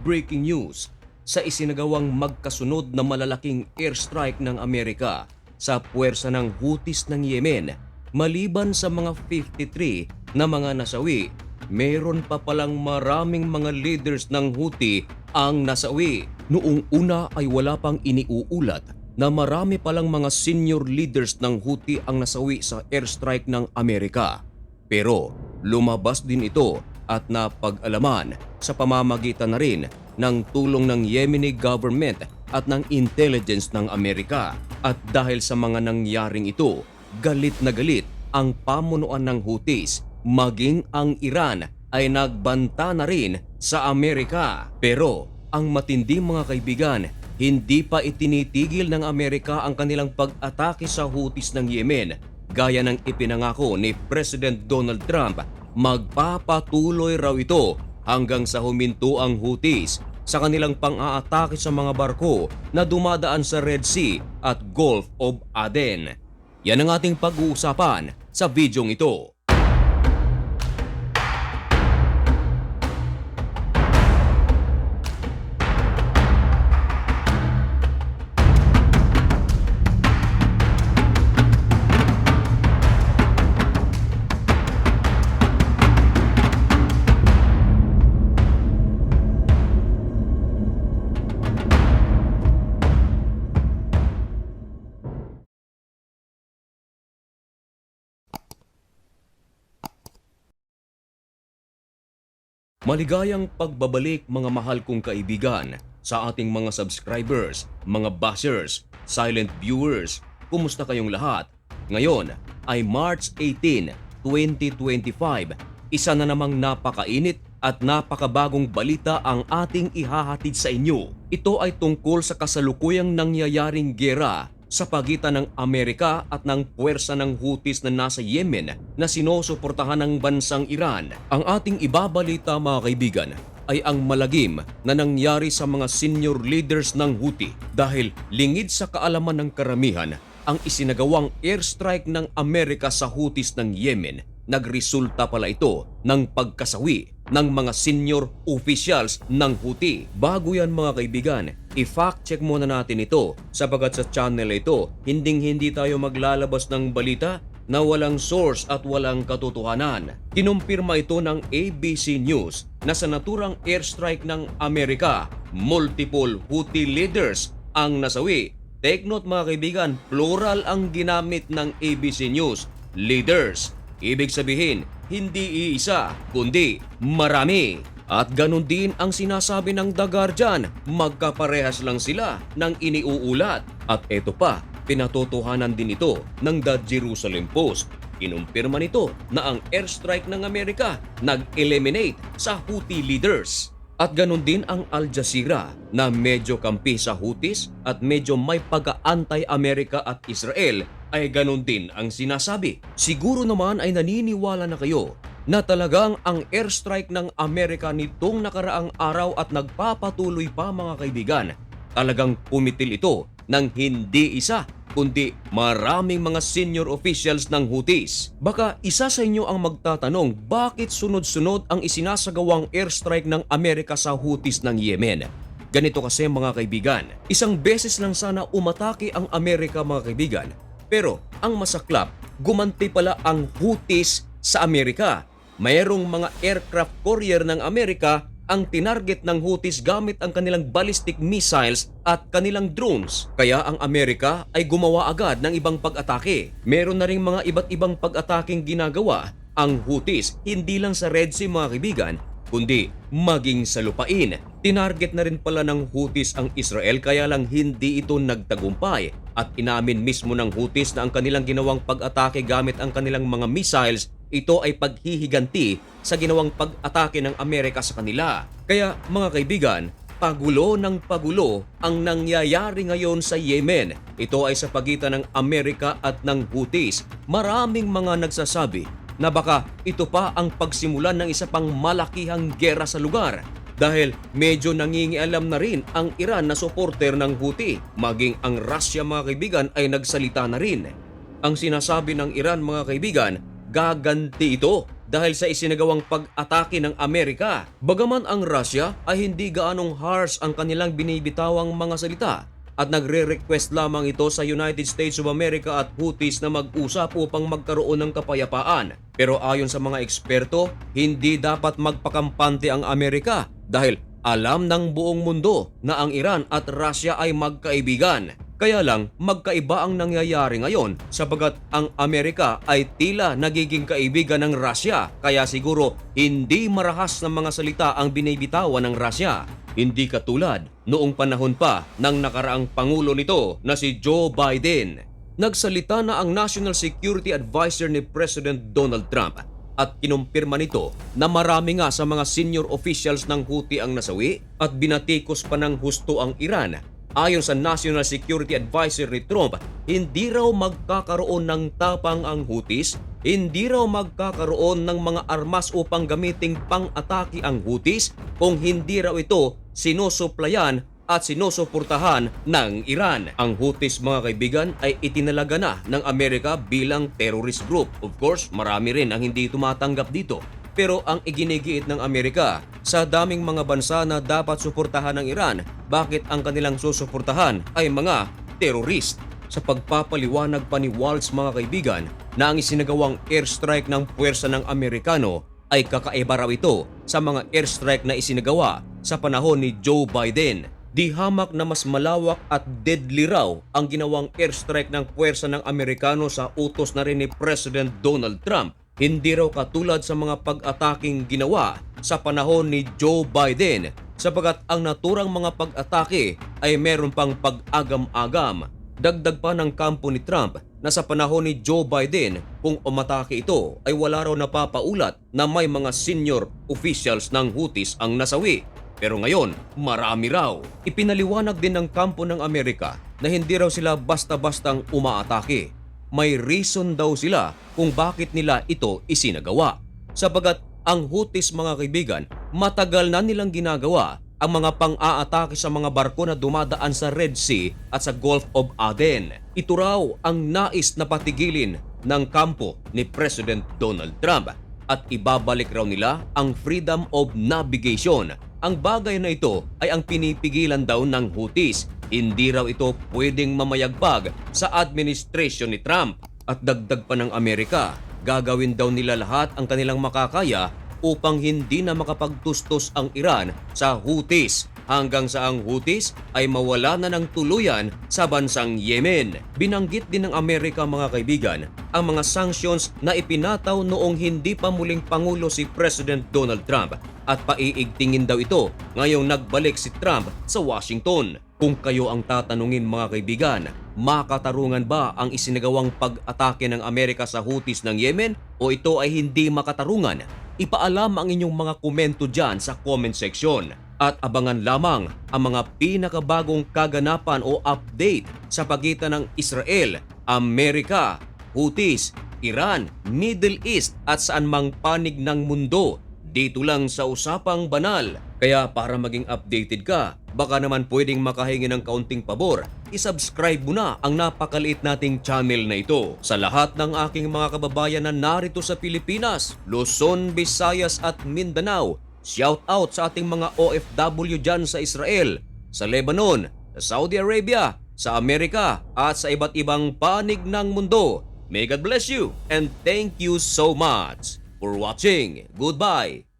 breaking news sa isinagawang magkasunod na malalaking airstrike ng Amerika sa puwersa ng Houthis ng Yemen. Maliban sa mga 53 na mga nasawi, meron pa palang maraming mga leaders ng Houthi ang nasawi. Noong una ay wala pang iniuulat na marami palang mga senior leaders ng Houthi ang nasawi sa airstrike ng Amerika. Pero lumabas din ito at napag-alaman sa pamamagitan na rin ng tulong ng Yemeni government at ng intelligence ng Amerika. At dahil sa mga nangyaring ito, galit na galit ang pamunuan ng Houthis, maging ang Iran ay nagbanta na rin sa Amerika. Pero ang matindi mga kaibigan, hindi pa itinitigil ng Amerika ang kanilang pag-atake sa Houthis ng Yemen. Gaya ng ipinangako ni President Donald Trump, magpapatuloy raw ito hanggang sa huminto ang Houthis sa kanilang pang-aatake sa mga barko na dumadaan sa Red Sea at Gulf of Aden. Yan ang ating pag-uusapan sa videong ito. Maligayang pagbabalik mga mahal kong kaibigan sa ating mga subscribers, mga bashers, silent viewers. Kumusta kayong lahat? Ngayon ay March 18, 2025. Isa na namang napakainit at napakabagong balita ang ating ihahatid sa inyo. Ito ay tungkol sa kasalukuyang nangyayaring giyera sa pagitan ng Amerika at ng puwersa ng Houthis na nasa Yemen na sinusuportahan ng bansang Iran. Ang ating ibabalita mga kaibigan ay ang malagim na nangyari sa mga senior leaders ng Houthi dahil lingid sa kaalaman ng karamihan ang isinagawang airstrike ng Amerika sa Houthis ng Yemen. Nagresulta pala ito ng pagkasawi ng mga senior officials ng Houthi. Bago yan mga kaibigan, i-fact check muna natin ito sapagat sa channel ito, hindi tayo maglalabas ng balita na walang source at walang katotohanan. Kinumpirma ito ng ABC News na sa naturang airstrike ng Amerika, multiple Houthi leaders ang nasawi. Take note mga kaibigan, plural ang ginamit ng ABC News, leaders. Ibig sabihin, hindi iisa, kundi marami. At ganun din ang sinasabi ng The Guardian, magkaparehas lang sila ng iniuulat. At eto pa, pinatotohanan din ito ng The Jerusalem Post. Kinumpirma nito na ang airstrike ng Amerika nag-eliminate sa Houthi leaders. At ganun din ang Al Jazeera na medyo kampi sa Houthis at medyo may pag-aantay-Amerika at Israel ay ganun din ang sinasabi. Siguro naman ay naniniwala na kayo na talagang ang airstrike ng Amerika nitong nakaraang araw at nagpapatuloy pa mga kaibigan. Talagang pumitil ito ng hindi isa kundi maraming mga senior officials ng Houthis. Baka isa sa inyo ang magtatanong bakit sunod-sunod ang isinasagawang airstrike ng Amerika sa Houthis ng Yemen. Ganito kasi mga kaibigan, isang beses lang sana umatake ang Amerika mga kaibigan. Pero ang masaklap, gumanti pala ang Houthis sa Amerika. Mayroong mga aircraft carrier ng Amerika ang tinarget ng Houthis gamit ang kanilang ballistic missiles at kanilang drones. Kaya ang Amerika ay gumawa agad ng ibang pag-atake. Meron na ring mga iba't ibang pag-ataking ginagawa ang Houthis, hindi lang sa Red Sea mga kaibigan, kundi maging sa lupain. Tinarget na rin pala ng Houthis ang Israel kaya lang hindi ito nagtagumpay. At inamin mismo ng Houthis na ang kanilang ginawang pag-atake gamit ang kanilang mga missiles, ito ay paghihiganti sa ginawang pag-atake ng Amerika sa kanila. Kaya mga kaibigan, pagulo ng pagulo ang nangyayari ngayon sa Yemen. Ito ay sa pagitan ng Amerika at ng Houthis. Maraming mga nagsasabi na baka ito pa ang pagsimulan ng isa pang malakihang giyera sa lugar. Dahil medyo nangingialam na rin ang Iran na supporter ng Houthi. Maging ang Russia mga kaibigan ay nagsalita na rin. Ang sinasabi ng Iran mga kaibigan, gaganti ito dahil sa isinagawang pag-atake ng Amerika. Bagaman ang Russia ay hindi gaanong harsh ang kanilang binibitawang mga salita at nagre-request lamang ito sa United States of America at Houthis na mag-usap upang magkaroon ng kapayapaan. Pero ayon sa mga eksperto, hindi dapat magpakampante ang Amerika dahil alam ng buong mundo na ang Iran at Russia ay magkaibigan. Kaya lang magkaiba ang nangyayari ngayon sapagat ang Amerika ay tila nagiging kaibigan ng Russia kaya siguro hindi marahas ng mga salita ang binibitawan ng Russia. Hindi katulad noong panahon pa ng nakaraang pangulo nito na si Joe Biden. Nagsalita na ang National Security Advisor ni President Donald Trump at kinumpirma nito na marami nga sa mga senior officials ng Houthi ang nasawi at binatikos pa ng husto ang Iran. Ayon sa National Security Advisor ni Trump, hindi raw magkakaroon ng tapang ang Houthis, hindi raw magkakaroon ng mga armas upang gamiting pang-atake ang Houthis kung hindi raw ito sinusuplayan at sinusuportahan ng Iran. Ang Houthis mga kaibigan ay itinalaga na ng Amerika bilang terrorist group. Of course, marami rin ang hindi tumatanggap dito. Pero ang iginigiit ng Amerika, sa daming mga bansa na dapat suportahan ng Iran, bakit ang kanilang susuportahan ay mga terrorist? Sa pagpapaliwanag pa ni Waltz mga kaibigan na ang isinagawang airstrike ng puwersa ng Amerikano ay kakaiba raw ito sa mga airstrike na isinagawa sa panahon ni Joe Biden. Di hamak na mas malawak at deadly raw ang ginawang airstrike ng puwersa ng Amerikano sa utos na rin ni President Donald Trump. Hindi raw katulad sa mga pag-ataking ginawa sa panahon ni Joe Biden sapagat ang naturang mga pag-atake ay meron pang pag-agam-agam. Dagdag pa ng kampo ni Trump na sa panahon ni Joe Biden kung umatake ito ay wala raw napapaulat na may mga senior officials ng Houthis ang nasawi. Pero ngayon, marami raw. Ipinaliwanag din ng kampo ng Amerika na hindi raw sila basta-bastang umaatake. May reason daw sila kung bakit nila ito isinagawa. Sapagat ang Houthis mga kaibigan, matagal na nilang ginagawa ang mga pang-aatake sa mga barko na dumadaan sa Red Sea at sa Gulf of Aden. Ito raw ang nais na patigilin ng kampo ni President Donald Trump at ibabalik raw nila ang freedom of navigation. Ang bagay na ito ay ang pinipigilan daw ng Houthis. Hindi raw ito pwedeng mamayagpag sa administrasyon ni Trump. At dagdag pa ng Amerika, gagawin daw nila lahat ang kanilang makakaya upang hindi na makapagtustos ang Iran sa Houthis hanggang sa ang Houthis ay mawala na ng tuluyan sa bansang Yemen. Binanggit din ng Amerika mga kaibigan ang mga sanctions na ipinataw noong hindi pa muling Pangulo si President Donald Trump at paiigtingin daw ito ngayong nagbalik si Trump sa Washington. Kung kayo ang tatanungin mga kaibigan, makatarungan ba ang isinagawang pag-atake ng Amerika sa Houthis ng Yemen o ito ay hindi makatarungan? Ipaalam ang inyong mga komento dyan sa comment section at abangan lamang ang mga pinakabagong kaganapan o update sa pagitan ng Israel, Amerika, Houthis, Iran, Middle East at saan mang panig ng mundo. Dito lang sa Usapang Banal. Kaya para maging updated ka, baka naman pwedeng makahingi ng kaunting pabor, isubscribe mo na ang napakaliit nating channel na ito. Sa lahat ng aking mga kababayan na narito sa Pilipinas, Luzon, Visayas at Mindanao, shout out sa ating mga OFW dyan sa Israel, sa Lebanon, sa Saudi Arabia, sa Amerika at sa iba't ibang panig ng mundo. May God bless you and thank you so much for watching. Goodbye.